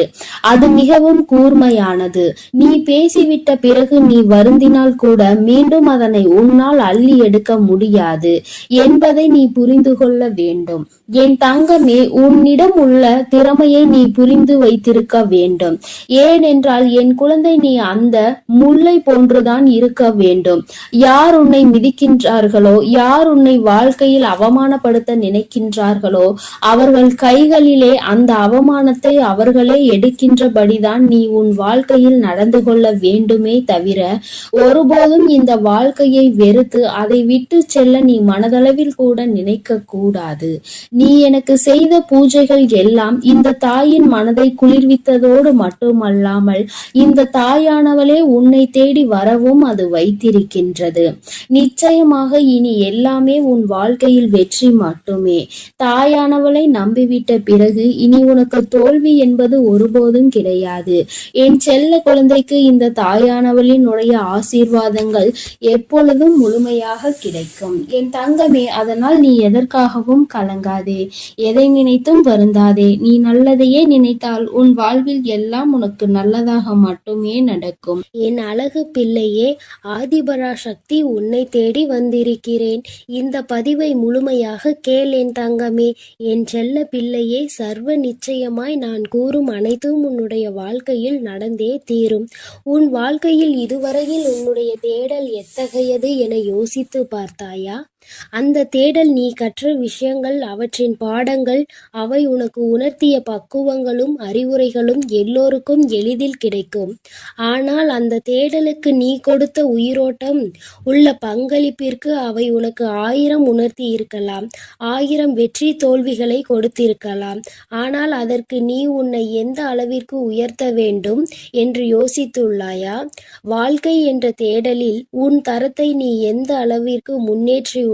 அது மிகவும் கூர்மையானது. நீ பேசிவிட்ட பிறகு நீ வருந்தினால் கூட மீண்டும் அதனை உன்னால் அள்ளி எடுக்க முடியாது என்பதை நீ புரிந்து கொள்ள வேண்டும். என் தங்கமே, உன்னிடம் உள்ள திறமையை நீ புரிந்து வைத்திருக்க வேண்டும். ஏனென்றால் என் குழந்தை, நீ அந்த முல்லை போன்றுதான் இருக்க வேண்டும். யார் உன்னை மிதிக்கின்றார்களோ, யார் உன்னை வாழ்க்கையில் அவமானப்படுத்த நினைக்கின்றார்களோ அவர்கள் கைகளிலே அந்த அவமானத்தை அவர்களே எடுக்கின்றபடிதான் நீ உன் வாழ்க்கையில் நடந்து கொள்ள வேண்டுமே தவிர ஒருபோதும் இந்த வாழ்க்கையை வெறுத்து அதை விட்டு செல்ல நீ மனதளவில் கூட நினைக்க கூடாது. நீ எனக்கு செய்த பூஜைகள் எல்லாம் இந்த தாயின் மனதை குளிர்வித்ததோடு மட்டுமல்லாமல் இந்த தாயானவளே உன்னை தேடி வரவும் அது வைத்திருக்கின்றது. நிச்சயமாக இனி எல்லாமே உன் வாழ்க்கையில் வெற்றி மட்டுமே. தாயானவளை நம்பிவிட்ட பிறகு இனி உனக்கு தோல்வி என்பது ஒருபோதும் கிடையாது. என் செல்ல குழந்தைக்கு இந்த தாயானவளினுடைய ஆசீர்வாதங்கள் எப்பொழுதும் முழுமையாக கிடைக்கும். என் தங்கமே, அதனால் நீ எதற்காகவும் கலங்காதே, எதை நினைத்தும் வருந்தாதே. நீ நல்லதையே நினைத்தால் உன் வாழ்வில் எல்லாம் உனக்கு நல்லதாக மட்டுமே நடக்கும். என் அழகு பிள்ளையே, ஆதிபராசக்தி உன்னை தேடி வந்திருக்கிறேன். இந்த பதிவை முழுமையாக கேள் என் தங்கமே. என் செல்ல பிள்ளையே, சர்வ நிச்சயமாய் நான் கூறும் அனைத்தும் உன்னுடைய வாழ்க்கையில் நடந்தே தீரும். உன் வாழ்க்கையில் இதுவரையில் உன்னுடைய தேடல் எத்தகையது என யோசித்து பார்த்தாயா? அந்த தேடல், நீ கற்ற விஷயங்கள், அவற்றின் பாடங்கள், அவை உனக்கு உணர்த்திய பக்குவங்களும் அறிவுரைகளும் எல்லோருக்கும் எளிதில் கிடைக்கும். ஆனால் அந்த தேடலுக்கு நீ கொடுத்த உயிரோட்டம் உள்ள பங்களிப்பிற்கு அவை உனக்கு 1000 உணர்த்தி இருக்கலாம், 1000 வெற்றி தோல்விகளை கொடுத்திருக்கலாம். ஆனால் அதற்கு நீ உன்னை எந்த அளவிற்கு உயர்த்த வேண்டும் என்று யோசித்துள்ளாயா? வாழ்க்கை என்ற தேடலில் உன் தரத்தை நீ எந்த அளவிற்கு முன்னேற்றி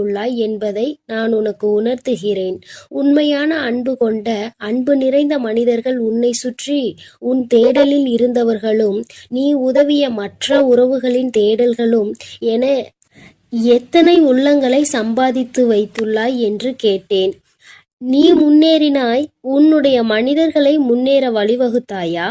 என்பதை நான் உனக்கு உணர்த்துகிறேன். உண்மையான அன்பு கொண்ட, அன்பு நிறைந்த மனிதர்கள் உன்னை சுற்றி உன் தேடலில் இருந்தவர்களும், நீ உதவிய மற்ற உறவுகளின் தேடல்களும் என எத்தனை உள்ளங்களை சம்பாதித்து வைத்துள்ளாய் என்று கேட்டேன். நீ முன்னேறினாய். உன்னுடைய மனிதர்களை முன்னேற வழிவகுத்தாயா?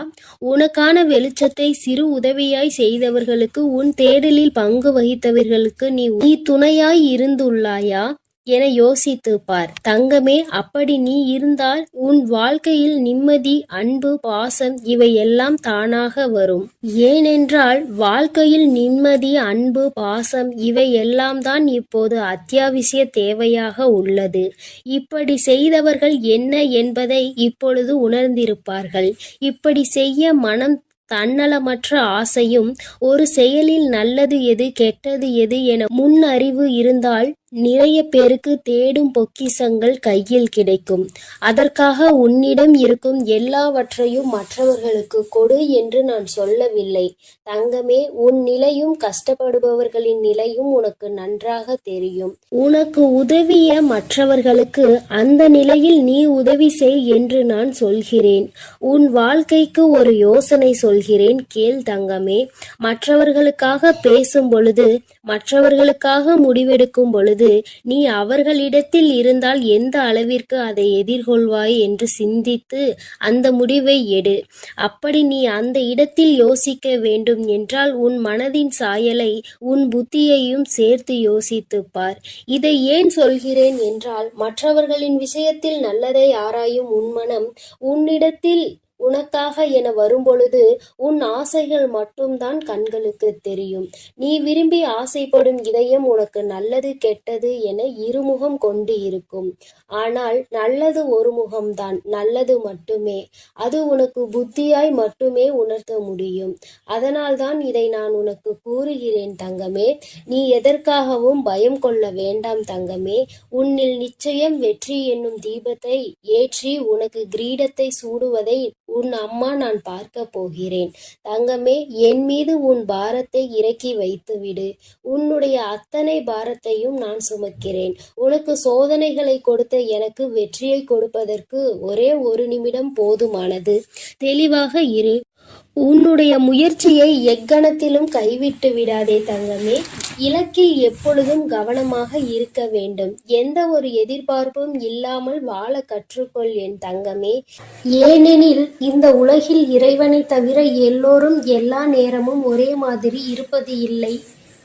உனக்கான வெளிச்சத்தை சிறு உதவியாய் செய்தவர்களுக்கு, உன் தேடலில் பங்கு வகித்தவர்களுக்கு நீ துணையாய் இருந்துள்ளாயா என யோசித்து பார். தங்கமே, அப்படி நீ இருந்தால் உன் வாழ்க்கையில் நிம்மதி, அன்பு, பாசம் இவை எல்லாம் தானாக வரும். ஏனென்றால் வாழ்க்கையில் நிம்மதி, அன்பு, பாசம் இவை எல்லாம் தான் இப்போது அத்தியாவசிய தேவையாக உள்ளது. இப்படி செய்தவர்கள் என்ன என்பதை இப்பொழுது உணர்ந்திருப்பார்கள். இப்படி செய்ய மனம் தன்னலமற்ற ஆசையும், ஒரு செயலில் நல்லது எது கெட்டது எது என முன் அறிவு இருந்தால் நிறைய பேருக்கு தேடும் பொக்கிஷங்கள் கையில் கிடைக்கும். அதற்காக உன்னிடம் இருக்கும் எல்லாவற்றையும் மற்றவர்களுக்கு கொடு என்று நான் சொல்லவில்லை. தங்கமே, உன் நிலையும் கஷ்டப்படுபவர்களின் நிலையும் உனக்கு நன்றாக தெரியும். உனக்கு உதவிய மற்றவர்களுக்கு அந்த நிலையில் நீ உதவி செய் என்று நான் சொல்கிறேன். உன் வாழ்க்கைக்கு ஒரு யோசனை சொல்கிறேன், கேள் தங்கமே. மற்றவர்களுக்காக பேசும் பொழுது, மற்றவர்களுக்காக முடிவெடுக்கும் பொழுது நீ அவர்களிடத்தில் இருந்தால் எந்த அளவிற்கு அதை எதிர்கொள்வாய் என்று சிந்தித்து அந்த முடிவை எடு. அப்படி நீ அந்த இடத்தில் யோசிக்க வேண்டும் என்றால் உன் மனதின் சாயலை, உன் புத்தியையும் சேர்த்து யோசித்துப் பார். இதை ஏன் சொல்கிறேன் என்றால், மற்றவர்களின் விஷயத்தில் நல்லதை ஆராயும் உன் மனம் உன்னிடத்தில் உனக்காக என வரும்பொழுது உன் ஆசைகள் மட்டும்தான் கண்களுக்கு தெரியும். நீ விரும்பி ஆசைப்படும் இதயம் உனக்கு நல்லது கெட்டது என இருமுகம் கொண்டு இருக்கும். ஆனால் நல்லது ஒரு முகம்தான், நல்லது மட்டுமே. அது உனக்கு புத்தியாய் மட்டுமே உணர்த்த முடியும். அதனால்தான் இதை நான் உனக்கு கூறுகிறேன் தங்கமே. நீ எதற்காகவும் பயம் கொள்ள வேண்டாம் தங்கமே. உன்னில் நிச்சயம் வெற்றி என்னும் தீபத்தை ஏற்றி உனக்கு கிரீடத்தை சூடுவதை உன் அம்மா நான் பார்க்க போகிறேன். தங்கமே, என் மீது உன் பாரத்தை இறக்கி வைத்துவிடு. உன்னுடைய அத்தனை பாரத்தையும் நான் சுமக்கிறேன். உனக்கு சோதனைகளை கொடுத்த எனக்கு வெற்றியை கொடுப்பதற்கு ஒரே ஒரு நிமிடம் போதுமானது. தெளிவாக இரு. உன்னுடைய முயற்சியை எக்கணத்திலும் கைவிட்டு விடாதே தங்கமே. இலக்கில் எப்பொழுதும் கவனமாக இருக்க வேண்டும். எந்த ஒரு எதிர்பார்ப்பும் இல்லாமல் வாழ கற்றுக்கொள் என் தங்கமே. ஏனெனில் இந்த உலகில் இறைவனை தவிர எல்லோரும் எல்லா நேரமும் ஒரே மாதிரி இருப்பது இல்லை.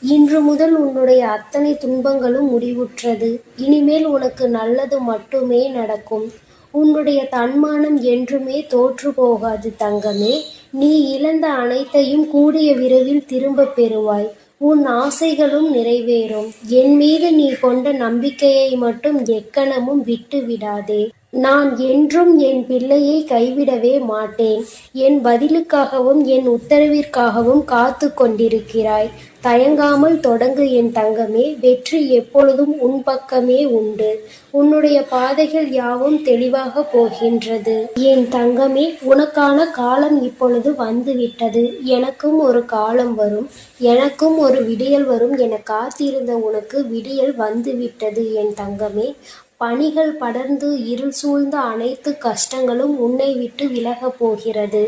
இன்று முதல் உன்னுடைய அத்தனை துன்பங்களும் முடிவுற்றது. இனிமேல் உனக்கு நல்லது மட்டுமே நடக்கும். உன்னுடைய தன்மானம் என்றுமே தோற்று போகாது தங்கமே. நீ இழந்த அனைத்தையும் கூடிய விரைவில் திரும்ப பெறுவாய். உன் ஆசைகளும் நிறைவேறும். என் மீது நீ கொண்ட நம்பிக்கையை மட்டும் எக்கணமும் விட்டு விடாதே. நான் என்றும் என் பிள்ளையை கைவிடவே மாட்டேன். என் பதிலுக்காகவும் என் உத்தரவிற்காகவும் காத்து கொண்டிருக்கிறாய். தயங்காமல் தொடங்கு என் தங்கமே. வெற்றி எப்பொழுதும் உன் பக்கமே உண்டு. உன்னுடைய பாதைகள் யாவும் தெளிவாக போகின்றது என் தங்கமே. உனக்கான காலம் இப்பொழுது வந்துவிட்டது. எனக்கும் ஒரு காலம் வரும், எனக்கும் ஒரு விடியல் வரும் என காத்திருந்த உனக்கு விடியல் வந்துவிட்டது என் தங்கமே. பனிகள் படர்ந்து இருள் சூழ்ந்த அனைத்து கஷ்டங்களும் உன்னை விட்டு விலகப் போகிறது.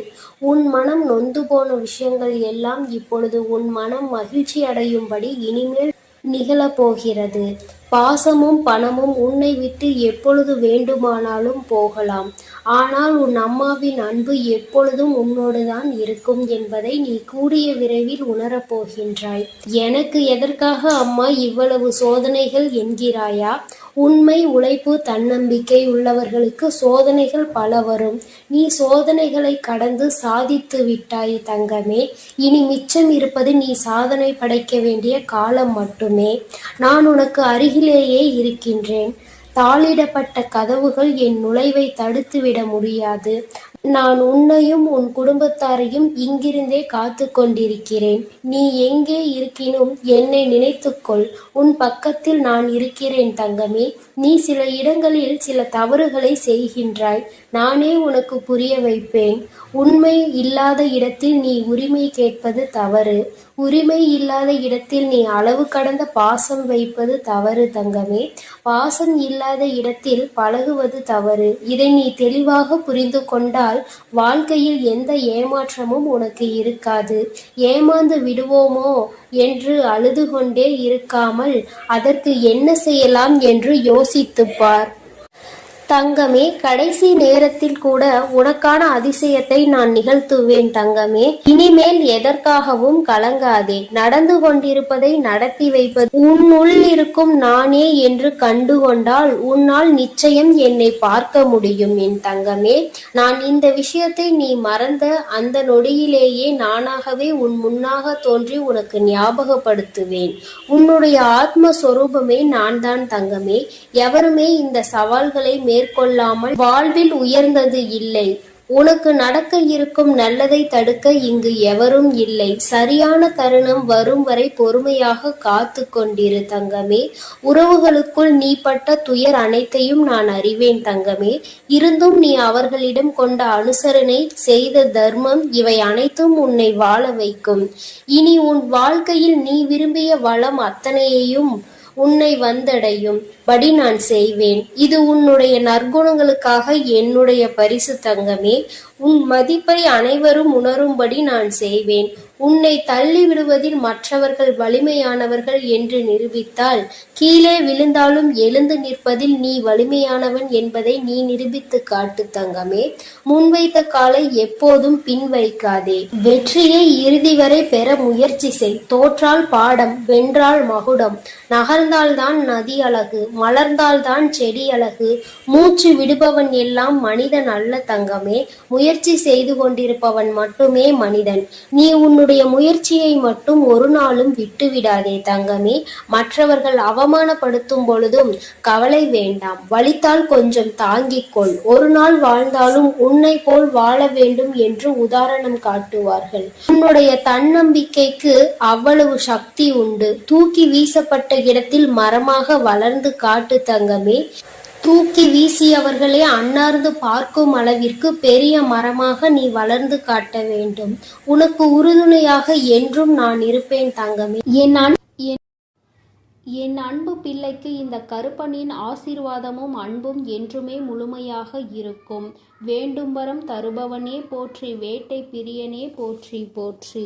உன் மனம் நொந்து போன விஷயங்கள் எல்லாம் இப்பொழுது உன் மனம் மகிழ்ச்சி அடையும்படி இனிமேல் நிகழப்போகிறது. பாசமும் பணமும் உன்னை விட்டு எப்பொழுது வேண்டுமானாலும் போகலாம். ஆனால் உன் அம்மாவின் அன்பு எப்பொழுதும் உன்னோடுதான் இருக்கும் என்பதை நீ கூடிய விரைவில் உணரப்போகின்றாய். எனக்கு எதற்காக அம்மா இவ்வளவு சோதனைகள் என்கிறாயா? உண்மை, உழைப்பு, தன்னம்பிக்கை உள்ளவர்களுக்கு சோதனைகள் பல வரும். நீ சோதனைகளை கடந்து சாதித்து விட்டாய் தங்கமே. இனி மிச்சம் இருப்பது நீ சாதனை படைக்க வேண்டிய காலம் மட்டுமே. நான் உனக்கு அருகிலேயே இருக்கின்றேன். தாளிடப்பட்ட கதவுகள் என் நுழைவை தடுத்துவிட முடியாது. நான் உன்னையும் உன் குடும்பத்தாரையும் இங்கிருந்தே காத்து கொண்டிருக்கிறேன். நீ எங்கே இருக்கினும் என்னை நினைத்துக்கொள். உன் பக்கத்தில் நான் இருக்கிறேன் தங்கமே. நீ சில இடங்களில் சில தவறுகளை செய்கின்றாய். நானே உனக்கு புரிய வைப்பேன். உண்மை இல்லாத இடத்தில் நீ உரிமை கேட்பது தவறு. உரிமை இல்லாத இடத்தில் நீ அளவு கடந்த பாசம் வைப்பது தவறு தங்கமே. பாசம் இல்லாத இடத்தில் பழகுவது தவறு. இதை நீ தெளிவாக புரிந்து கொண்டால் வாழ்க்கையில் எந்த ஏமாற்றமும் உனக்கு இருக்காது. ஏமாந்து விடுவோமோ என்று அழுது கொண்டே இருக்காமல் அதற்கு என்ன செய்யலாம் என்று யோசித்துப் பார் தங்கமே. கடைசி நேரத்தில் கூட உனக்கான அதிசயத்தை நான் நிகழ்த்துவேன் தங்கமே. இனிமேல் எதற்காகவும் கலங்காதே. நடந்து கொண்டிருப்பதை நடத்தி வைப்பது உன்னுள் இருக்கும் நானே என்று கண்டுகொண்டால் உன்னால் நிச்சயம் என்னை பார்க்க முடியும் என் தங்கமே. நான் இந்த விஷயத்தை நீ மறந்த அந்த நொடியிலேயே நானாகவே உன் முன்னாக தோன்றி உனக்கு ஞாபகப்படுத்துவேன். உன்னுடைய ஆத்மஸ்வரூபமே நான் தான் தங்கமே. எவருமே இந்த சவால்களை மேற்கொள்ளாமல் வாழ்வில் உயர்ந்தது இல்லை. உனக்கு நடக்க இருக்கும் நல்லதை தடுக்க இங்கு எவரும் இல்லை. சரியான தருணம் வரும் வரை பொறுமையாக காத்து கொண்டிரு தங்கமே. உறவுகளுக்குள் நீ பட்ட துயர் அனைத்தையும் நான் அறிவேன் தங்கமே. இருந்தும் நீ அவர்களிடம் கொண்ட அனுசரணை, செய்த தர்மம், இவை அனைத்தும் உன்னை வாழ வைக்கும். இனி உன் வாழ்க்கையில் நீ விரும்பிய வளம் அத்தனையையும் உன்னை வந்தடையும் படி நான் செய்வேன். இது உன்னுடைய நற்குணங்களுக்காக என்னுடைய பரிசு தங்கமே. உன் மதிப்பை அனைவரும் உணரும்படி நான் செய்வேன். உன்னை தள்ளி விடுவதில் மற்றவர்கள் வலிமையானவர்கள் என்று நிரூபித்தால், கீழே விழுந்தாலும் எழுந்து நிற்பதில் நீ வலிமையானவன் என்பதை நீ நிரூபித்து காட்டு தங்கமே. முன்வைத்த காலை எப்போதும் பின் வைக்காதே. வெற்றியை இறுதி வரை பெற முயற்சி செய். தோற்றால் பாடம், வென்றால் மகுடம். நகர்ந்தால்தான் நதி அழகு, மலர்ந்தால்தான் செடி அழகு. மூச்சு விடுபவன் எல்லாம் மனிதன் அல்ல தங்கமே. முயற்சி செய்து கொண்டிருப்பவன் மட்டுமே மனிதன். நீ உன்னுடைய முயற்சியை மட்டும் ஒரு நாளும் விட்டுவிடாதே தங்கமே. மற்றவர்கள் அவமானப்படுத்தும் பொழுதும் கவலை வேண்டாம். வலித்தால் கொஞ்சம் தாங்கிக்கொள். ஒரு நாள் வாழ்ந்தாலும் உன்னை போல் வாழ வேண்டும் என்று உதாரணம் காட்டுவார்கள். உன்னுடைய தன்னம்பிக்கைக்கு அவ்வளவு சக்தி உண்டு. தூக்கி வீசப்பட்ட இடத்தில் மரமாக வளர்ந்து காட்டு தங்கமே. தூக்கி வீசியவர்களே அன்னார்ந்து பார்க்கும் அளவிற்கு பெரிய மரமாக நீ வளர்ந்து காட்ட வேண்டும். உனக்கு உறுதுணையாக என்றும் நான் இருப்பேன் தங்கமே. என் அன்பு பிள்ளைக்கு இந்த கருப்பனின் ஆசீர்வாதமும் அன்பும் என்றுமே முழுமையாக இருக்கும். வேண்டும் வரம் தருபவனே போற்றி, வேட்டை பிரியனே போற்றி போற்றி.